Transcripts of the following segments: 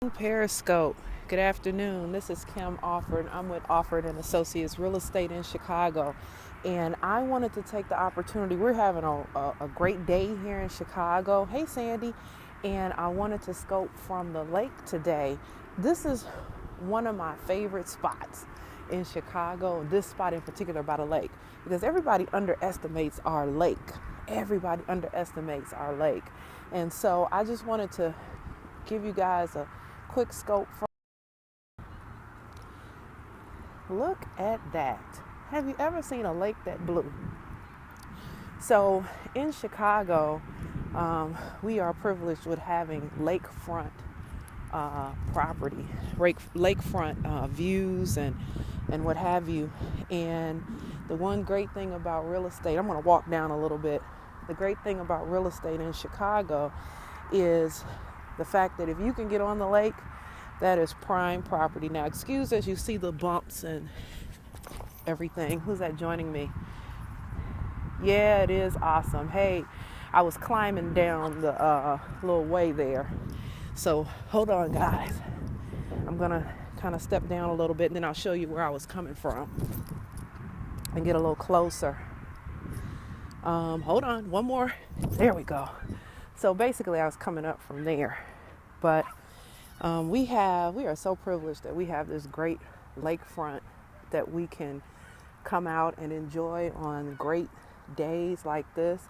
Periscope. Good afternoon. This is Kim Offord. I'm with Offord and Associates Real Estate in Chicago. And I wanted to take the opportunity. We're having a great day here in Chicago. Hey, Sandy. And I wanted to scope from the lake today. This is one of my favorite spots in Chicago, this spot in particular by the lake, because everybody underestimates our lake. Everybody underestimates our lake. And so I just wanted to give you guys a quick scope. Look at that. Have you ever seen a lake that blue? So in Chicago, we are privileged with having lakefront property, lakefront views and what have you. And the one great thing about real estate, I'm going to walk down a little bit. The great thing about real estate in Chicago is the fact that if you can get on the lake, that is prime property. Now, excuse as you see the bumps and everything. Who's that joining me? Yeah, it is awesome. Hey, I was climbing down the little way there. So hold on, guys. I'm going to kind of step down a little bit, and then I'll show you where I was coming from and get a little closer. Hold on, one more. There we go. So basically, I was coming up from there. But we are so privileged that we have this great lakefront that we can come out and enjoy on great days like this.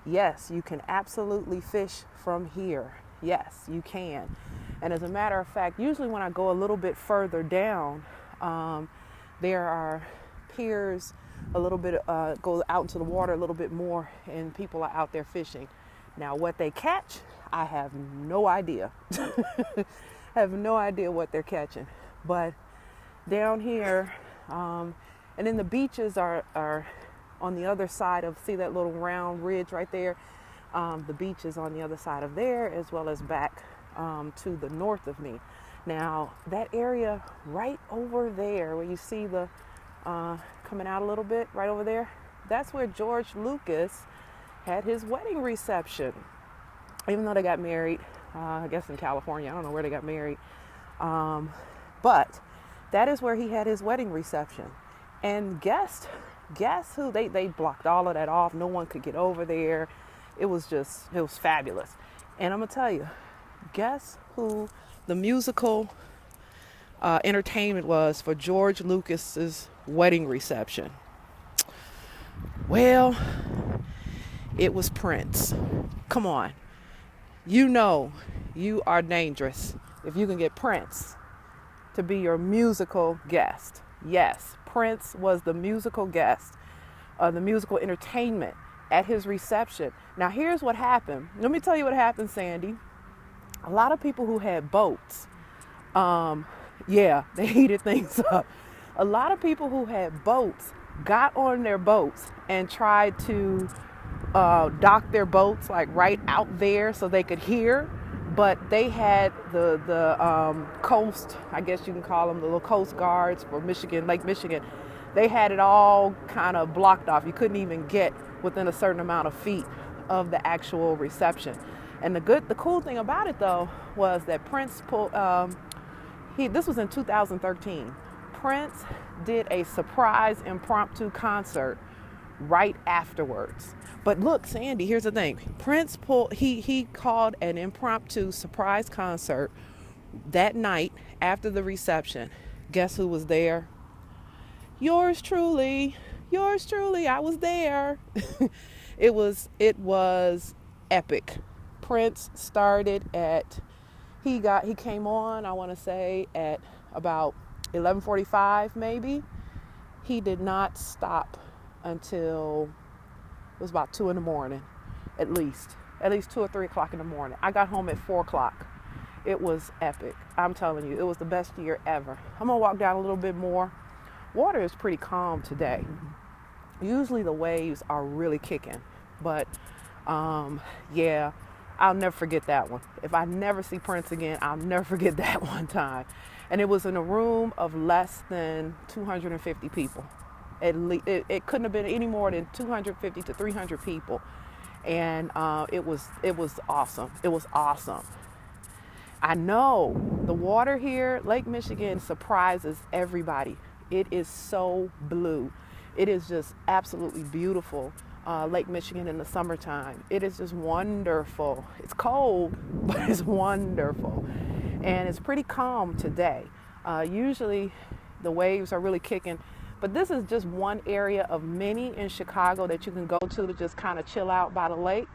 Yes, you can absolutely fish from here. Yes, you can. And as a matter of fact, usually when I go a little bit further down, there are piers a little bit, go out into the water a little bit more, and people are out there fishing. Now, what they catch, I have no idea. I have no idea what they're catching. But down here, and then the beaches are on the other side of, see that little round ridge right there? The beach is on the other side of there, as well as back to the north of me. Now, that area right over there, where you see the coming out a little bit, right over there, that's where George Lucas had his wedding reception. Even though they got married, I guess in California, I don't know where they got married. But that is where he had his wedding reception. And guess who? They blocked all of that off. No one could get over there. It was fabulous. And I'm going to tell you, guess who the musical entertainment was for George Lucas's wedding reception? Well, it was Prince. Come on. You know you are dangerous if you can get Prince to be your musical guest. Yes, Prince was the musical guest, the musical entertainment at his reception. Now, here's what happened. Let me tell you what happened, Sandy. A lot of people who had boats, they heated things up. A lot of people who had boats got on their boats and tried to dock their boats like right out there so they could hear, but they had the coast, I guess you can call them the little coast guards for Michigan, Lake Michigan. They had it all kind of blocked off. You couldn't even get within a certain amount of feet of the actual reception. And the cool thing about it though was that Prince pulled. This was in 2013. Prince did a surprise impromptu concert right afterwards. But look, Sandy, here's the thing. Prince he called an impromptu surprise concert that night after the reception. Guess who was there? Yours truly. I was there. It was epic. Prince started he came on, I want to say at about 11:45 maybe. He did not stop until it was about 2 a.m, at least 2 or 3 o'clock in the morning. I got home at 4 o'clock. It was epic. I'm telling you, it was the best year ever. I'm gonna walk down a little bit more. Water is pretty calm today. Usually the waves are really kicking, but I'll never forget that one. If I never see Prince again, I'll never forget that one time. And it was in a room of less than 250 people. At least, it couldn't have been any more than 250 to 300 people. And it was awesome. It was awesome. I know the water here, Lake Michigan, surprises everybody. It is so blue. It is just absolutely beautiful. Lake Michigan in the summertime. It is just wonderful. It's cold, but it's wonderful. And it's pretty calm today. Usually the waves are really kicking, but this is just one area of many in Chicago that you can go to just kind of chill out by the lake.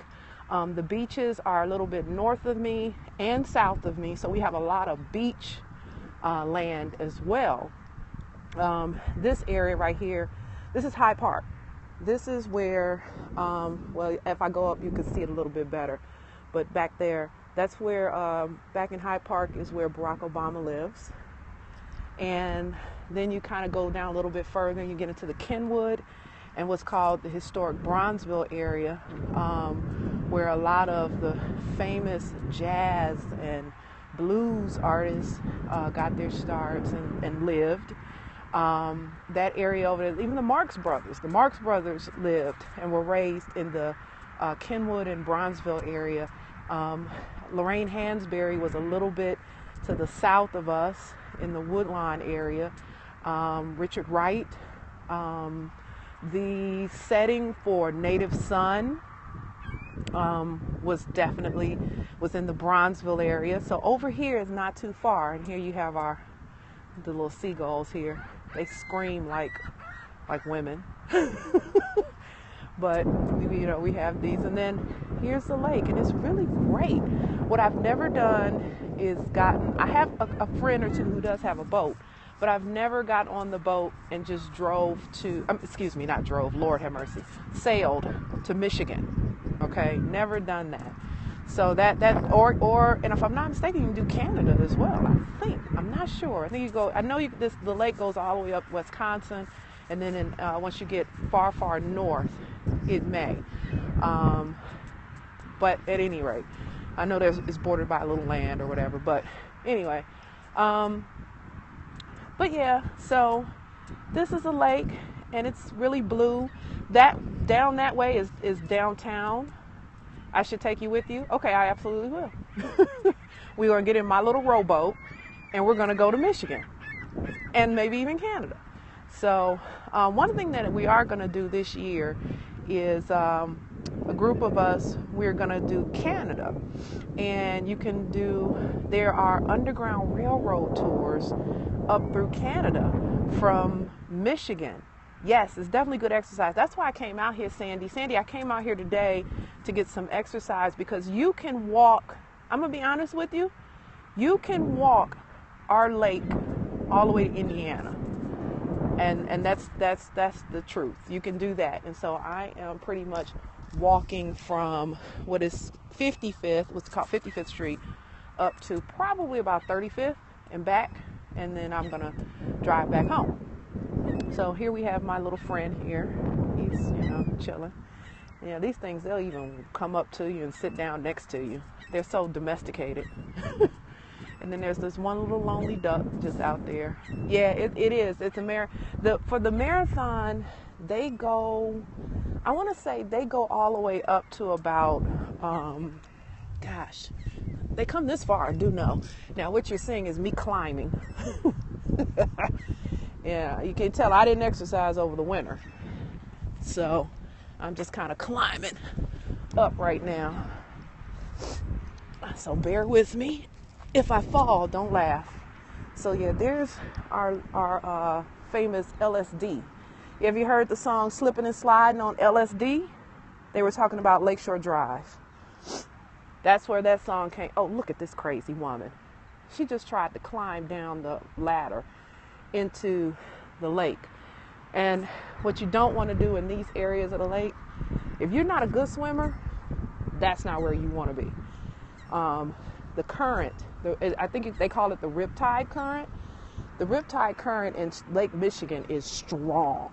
The beaches are a little bit north of me and south of me, so we have a lot of beach land as well. This area right here, this is Hyde Park. This is where, well, if I go up, you can see it a little bit better. But back there, that's where, back in Hyde Park is where Barack Obama lives. And then you kind of go down a little bit further and you get into the Kenwood and what's called the historic Bronzeville area, where a lot of the famous jazz and blues artists got their starts and lived. That area over there, even the Marx Brothers lived and were raised in the Kenwood and Bronzeville area. Lorraine Hansberry was a little bit to the south of us in the Woodlawn area. Richard Wright. The setting for Native Son was in the Bronzeville area. So over here is not too far. And here you have the little seagulls here. They scream like women. But we have these, and then here's the lake, and it's really great. What I've never done is I have a friend or two who does have a boat, but I've never got on the boat and just Lord have mercy, sailed to Michigan. Okay, never done that. So and if I'm not mistaken, you can do Canada as well. I'm not sure. I think you go. I know the lake goes all the way up Wisconsin, and then once you get far north, it may. But at any rate, I know it's bordered by a little land or whatever. But anyway, but yeah. So this is a lake, and it's really blue. That down that way is downtown. I should take you with you? Okay, I absolutely will. We're going to get in my little rowboat, and we're going to go to Michigan and maybe even Canada. So one thing that we are going to do this year is a group of us, we're going to do Canada. And there are underground railroad tours up through Canada from Michigan. Yes, it's definitely good exercise. That's why I came out here, Sandy. Sandy, I came out here today to get some exercise because you can walk. I'm going to be honest with you. You can walk our lake all the way to Indiana. And that's the truth. You can do that. And so I am pretty much walking from what is 55th, what's called 55th Street, up to probably about 35th and back. And then I'm going to drive back home. So here we have my little friend here. He's, chilling. These things, they'll even come up to you and sit down next to you. They're so domesticated. And then there's this one little lonely duck just out there. Yeah, it is. It's for the marathon, they go all the way up to about, they come this far, I do know. Now, what you're seeing is me climbing. Yeah, you can tell I didn't exercise over the winter. So I'm just kind of climbing up right now. So bear with me. If I fall, don't laugh. So yeah, there's our famous LSD. Have you heard the song Slipping and Sliding on LSD? They were talking about Lakeshore Drive. That's where that song came. Oh, look at this crazy woman. She just tried to climb down the ladder into the lake. And what you don't want to do in these areas of the lake, if you're not a good swimmer, that's not where you want to be. The current, I think they call it the riptide current. The riptide current in Lake Michigan is strong.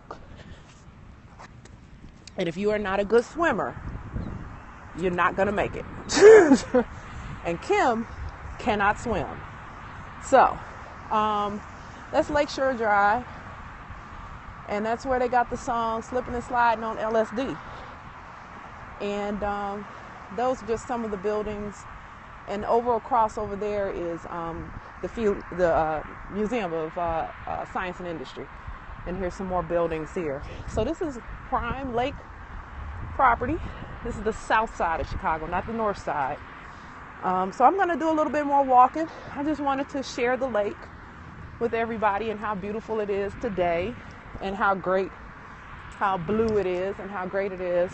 And if you are not a good swimmer, you're not going to make it. And Kim cannot swim. So, that's Lakeshore Drive. And that's where they got the song Slipping and Sliding on LSD. And those are just some of the buildings And across over there is the Museum of Science and Industry. And here's some more buildings here. So this is prime lake property. This is the south side of Chicago, not the north side. So I'm going to do a little bit more walking. I just wanted to share the lake with everybody and how beautiful it is today, and how blue it is, and how great it is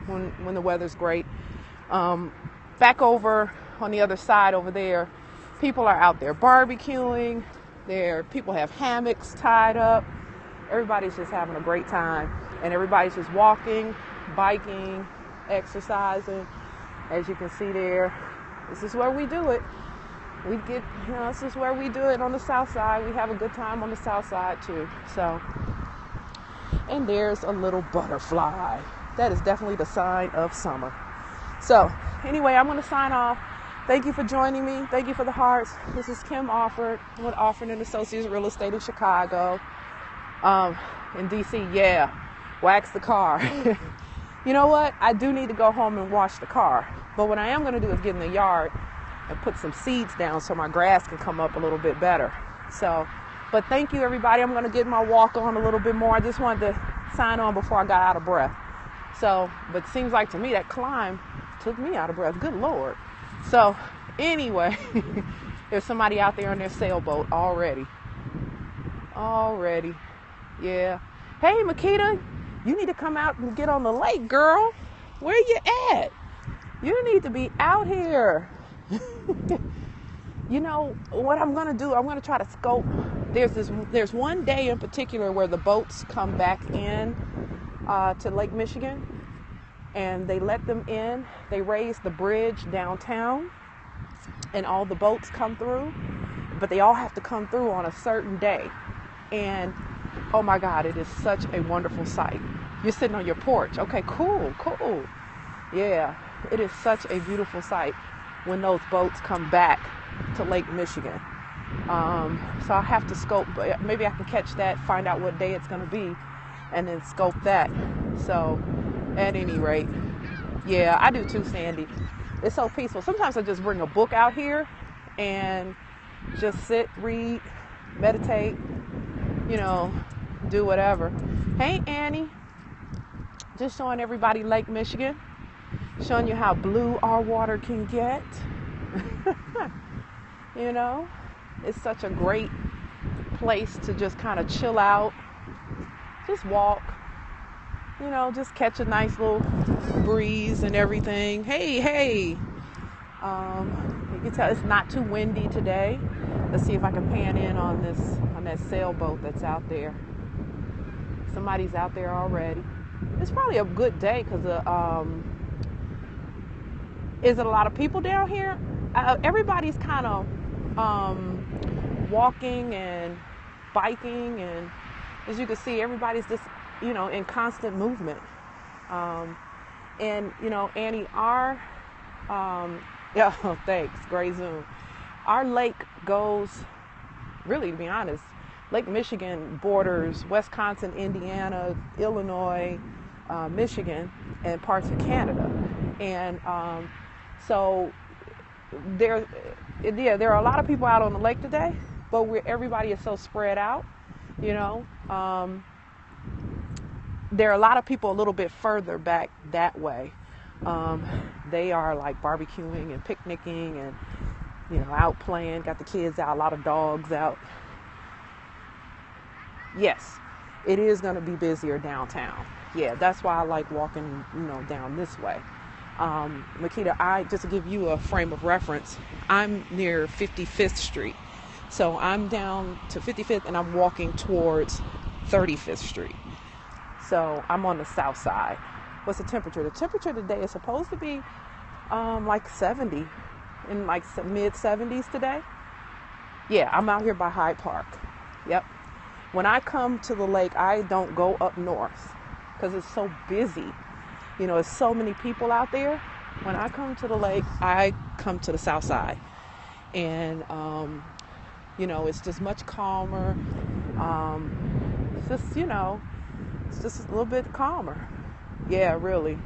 when the weather's great. Back over on the other side over there, people are out there barbecuing. People have hammocks tied up. Everybody's just having a great time, and everybody's just walking, biking, exercising. As you can see there, this is where we do it. This is where we do it on the south side. We have a good time on the south side too. So, and there's a little butterfly. That is definitely the sign of summer. So anyway, I'm going to sign off. Thank you for joining me. Thank you for the hearts. This is Kim Offord with Offord and Associates Real Estate in Chicago. In DC, yeah, wax the car. You know what? I do need to go home and wash the car. But what I am going to do is get in the yard and put some seeds down so my grass can come up a little bit better. So, but thank you, everybody. I'm going to get my walk on a little bit more. I just wanted to sign on before I got out of breath. So, but it seems like to me that climb took me out of breath. Good Lord. So, anyway, there's somebody out there on their sailboat already. Yeah. Hey, Makita, you need to come out and get on the lake, girl. Where you at? You need to be out here. You know what I'm going to do? I'm going to try to scope. There's one day in particular where the boats come back in to Lake Michigan, and they let them in. They raise the bridge downtown, and all the boats come through, but they all have to come through on a certain day. And oh my God, it is such a wonderful sight. You're sitting on your porch. Okay, cool. Yeah, it is such a beautiful sight when those boats come back to Lake Michigan. So I'll have to scope, maybe I can catch that, find out what day it's going to be, and then scope that. So at any rate, yeah, I do too, Sandy. It's so peaceful. Sometimes I just bring a book out here and just sit, read, meditate, do whatever. Hey, Annie. Just showing everybody Lake Michigan. Showing you how blue our water can get. It's such a great place to just kind of chill out. Just walk. Just catch a nice little breeze and everything. Hey. You can tell it's not too windy today. Let's see if I can pan in on that sailboat that's out there. Somebody's out there already. It's probably a good day because is it a lot of people down here? Everybody's kind of walking and biking, and as you can see, everybody's just in constant movement. And Annie, our thanks, great Zoom. Our lake goes, really, to be honest, Lake Michigan borders Wisconsin, Indiana, Illinois, Michigan, and parts of Canada. And so there are a lot of people out on the lake today, but everybody is so spread out, There are a lot of people a little bit further back that way. They are like barbecuing and picnicking and, out playing, got the kids out, a lot of dogs out. Yes, it is going to be busier downtown. Yeah, that's why I like walking, down this way. Makita, just to give you a frame of reference, I'm near 55th Street. So I'm down to 55th and I'm walking towards 35th Street. So I'm on the south side. What's the temperature? The temperature today is supposed to be like 70, in like mid 70s today. Yeah, I'm out here by Hyde Park. Yep. When I come to the lake, I don't go up north because it's so busy. There's so many people out there. When I come to the lake, I come to the south side. And, it's just much calmer. It's just a little bit calmer. Yeah, really.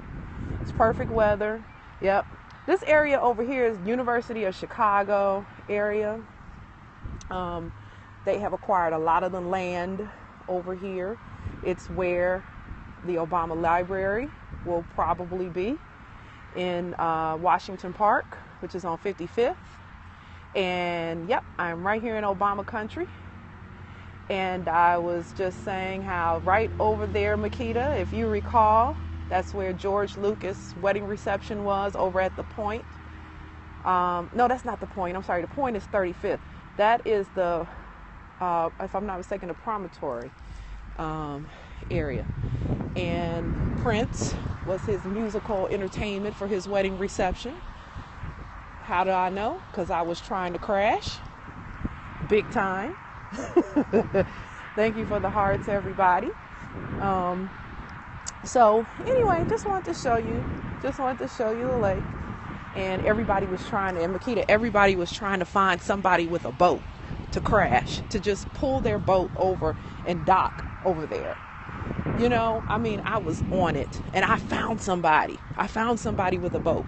It's perfect weather. Yep. This area over here is University of Chicago area. They have acquired a lot of the land over here. It's where the Obama Library will probably be in Washington Park, which is on 55th. And yep, I'm right here in Obama country. And I was just saying how right over there, Makita, if you recall, that's where George Lucas' wedding reception was, over at the Point. No, that's not the Point. I'm sorry. The Point is 35th. That is the, if I'm not mistaken, the Promontory area. And Prince was his musical entertainment for his wedding reception. How do I know? Because I was trying to crash. Big time. Thank you for the hearts, everybody. So anyway, just wanted to show you the lake. And everybody was trying to, and Makita, everybody was trying to find somebody with a boat to crash, to just pull their boat over and dock over there. You know, I mean, I was on it, and I found somebody with a boat,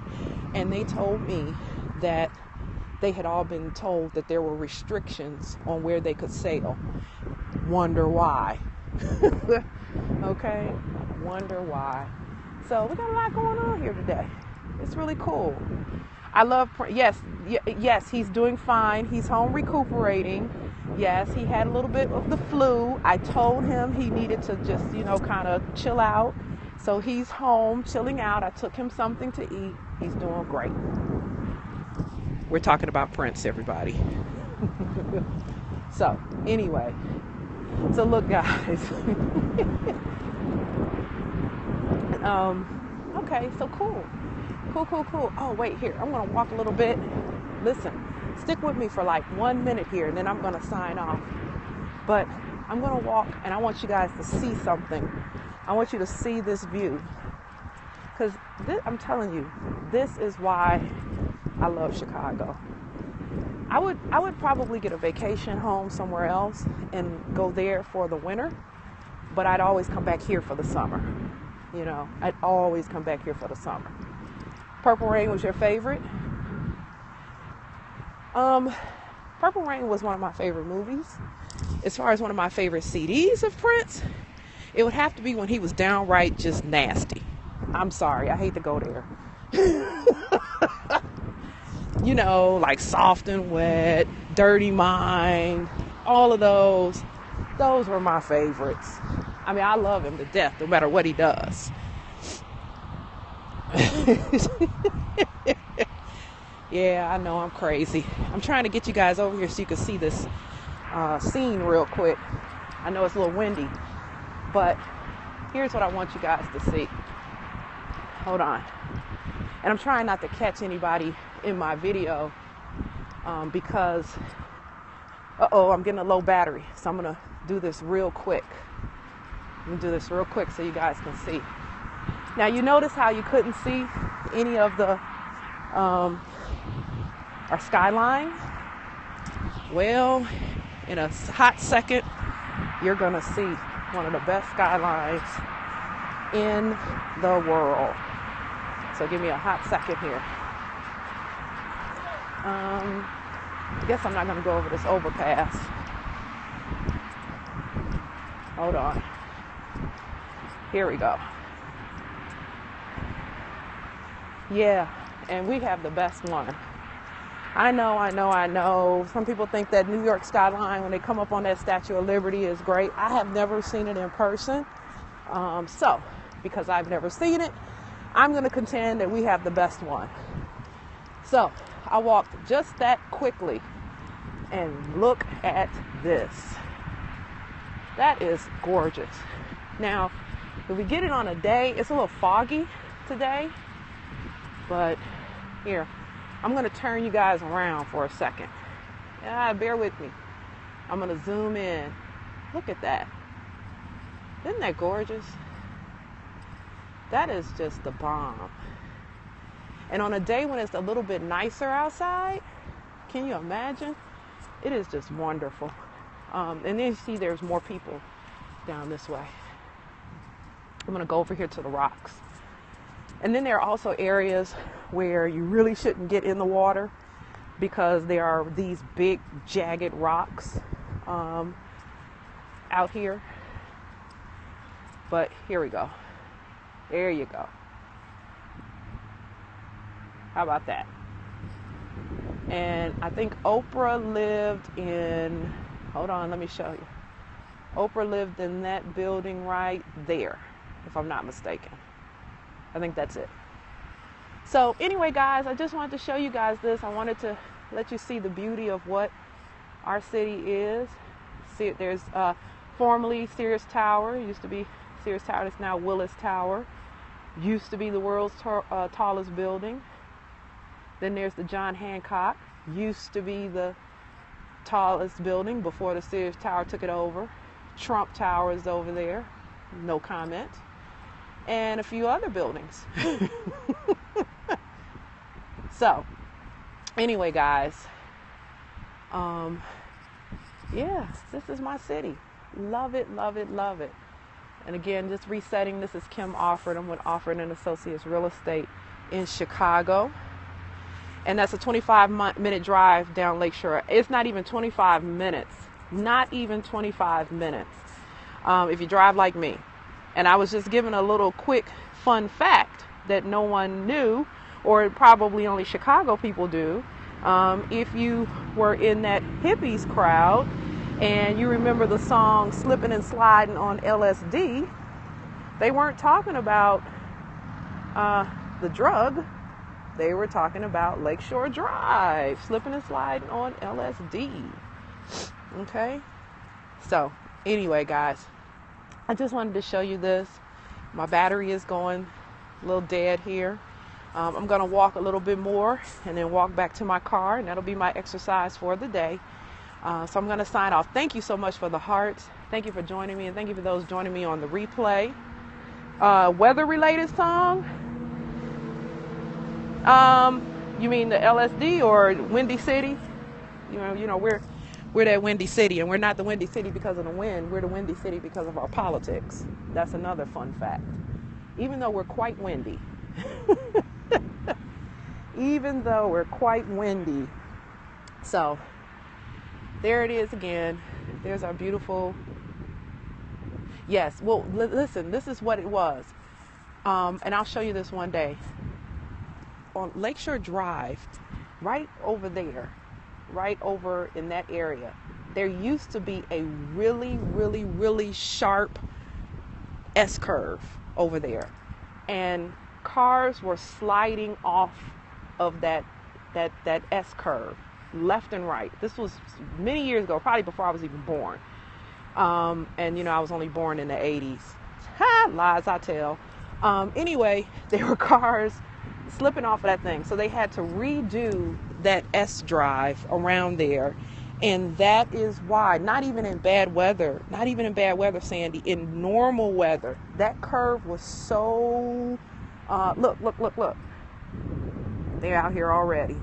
and they told me that they had all been told that there were restrictions on where they could sail. Wonder why. Okay, wonder why. So we got a lot going on here today. It's really cool. I love, yes, he's doing fine. He's home recuperating. Yes, he had a little bit of the flu. I told him he needed to just, kind of chill out. So he's home chilling out. I took him something to eat. He's doing great. We're talking about Prince, everybody. So, anyway. So, look, guys. Okay, so cool. Cool. Oh, wait, here. I'm going to walk a little bit. Listen, stick with me for like 1 minute here, and then I'm going to sign off. But I'm going to walk, and I want you guys to see something. I want you to see this view. Because I'm telling you, this is why I love Chicago. I would probably get a vacation home somewhere else and go there for the winter, but I'd always come back here for the summer. I'd always come back here for the summer. Purple Rain was your favorite? Purple Rain was one of my favorite movies. As far as one of my favorite CDs of Prince, it would have to be when he was downright just nasty. I'm sorry, I hate to go there. Like Soft and Wet, Dirty Mind, all of those. Those were my favorites. I mean, I love him to death, no matter what he does. Yeah, I know I'm crazy. I'm trying to get you guys over here so you can see this scene real quick. I know it's a little windy, but here's what I want you guys to see. Hold on. And I'm trying not to catch anybody in my video because, I'm getting a low battery. So I'm going to do this real quick. I'm going to do this real quick so you guys can see. Now, you notice how you couldn't see any of the our skyline? Well, in a hot second, you're going to see one of the best skylines in the world. So give me a hot second here. I guess I'm not going to go over this overpass. Hold on. Here we go. Yeah, and we have the best one. I know. Some people think that New York skyline, when they come up on that Statue of Liberty, is great. I have never seen it in person. So, because I've never seen it, I'm going to contend that we have the best one. So, I walked just that quickly, and look at this. That is gorgeous. Now, if we get it on a day, it's a little foggy today, but here, I'm going to turn you guys around for a second. Yeah, bear with me. I'm going to zoom in. Look at that. Isn't that gorgeous? That is just the bomb. And on a day when it's a little bit nicer outside, can you imagine? It is just wonderful. And then you see there's more people down this way. I'm going to go over here to the rocks. And then there are also areas where you really shouldn't get in the water because there are these big jagged rocks out here. But here we go. There you go. How about that? And I think Oprah lived in, hold on, let me show you. Oprah lived in that building right there, if I'm not mistaken. I think that's it. So anyway, guys, I just wanted to show you guys this. I wanted to let you see the beauty of what our city is. See, there's formerly Sears Tower. It used to be Sears Tower. It's now Willis Tower. Used to be the world's tallest building. Then there's the John Hancock. Used to be the tallest building before the Sears Tower took it over. Trump Tower is over there. No comment. And a few other buildings. So, anyway, guys. Yeah, this is my city. Love it, love it, love it. And again, just resetting, this is Kim Offord. I'm with Offord and Associates Real Estate in Chicago. And that's a 25-minute drive down Lakeshore. It's not even 25 minutes. Not even 25 minutes. If you drive like me. And I was just given a little quick fun fact that no one knew, or probably only Chicago people do. If you were in that hippies crowd and you remember the song Slipping and Sliding on LSD, they weren't talking about the drug. They were talking about Lakeshore Drive, slipping and sliding on LSD. Okay? So, anyway, guys, I just wanted to show you this. My battery is going a little dead here. I'm going to walk a little bit more and then walk back to my car, and that'll be my exercise for the day. So I'm going to sign off. Thank you so much for the hearts. Thank you for joining me, and thank you for those joining me on the replay. Weather-related song? You mean the LSD or Windy City? You know, we're that Windy City, and we're not the Windy City because of the wind. We're the Windy City because of our politics. That's another fun fact. Even though we're quite windy. Even though we're quite windy. So, there it is again. There's our beautiful... Yes, well, listen, this is what it was. And I'll show you this one day. On Lakeshore Drive, right over there, right over in that area, there used to be a really, really, really sharp S-curve over there. And cars were sliding off of that S-curve, left and right. This was many years ago, probably before I was even born. And, you know, I was only born in the 80s. Ha! Lies I tell. Anyway, there were cars slipping off of that thing. So they had to redo that S drive around there. And that is why, not even in bad weather, Sandy, in normal weather, that curve was so, look. They're out here already.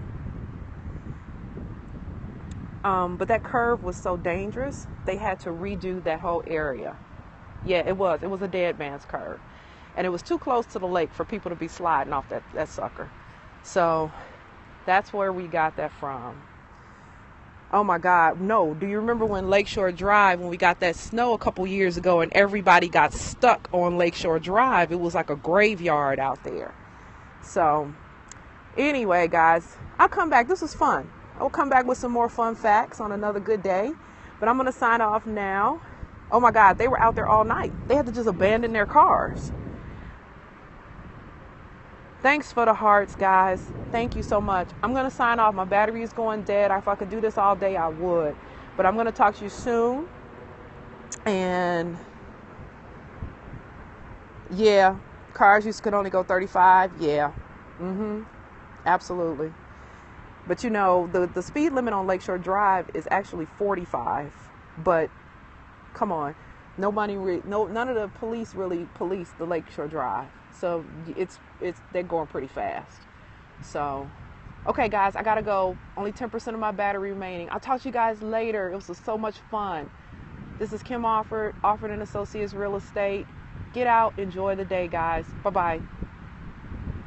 But that curve was so dangerous, they had to redo that whole area. Yeah, it was a dead man's curve. And it was too close to the lake for people to be sliding off that sucker. So that's where we got that from. Oh my God, no. Do you remember when Lakeshore Drive, when we got that snow a couple years ago and everybody got stuck on Lakeshore Drive? It was like a graveyard out there. So anyway, guys, I'll come back. This was fun. I'll come back with some more fun facts on another good day. But I'm going to sign off now. Oh my God, they were out there all night. They had to just abandon their cars. Thanks for the hearts, guys. Thank you so much. I'm going to sign off. My battery is going dead. If I could do this all day, I would. But I'm going to talk to you soon. And yeah, cars could only go 35. Yeah. Absolutely. But you know, the speed limit on Lakeshore Drive is actually 45. But come on. None of the police really police the Lakeshore Drive. So they're going pretty fast. So, okay, guys, I gotta go. Only 10% of my battery remaining. I'll talk to you guys later. It was so much fun. This is Kim Offord and Associates Real Estate. Get out, enjoy the day, guys. Bye-bye.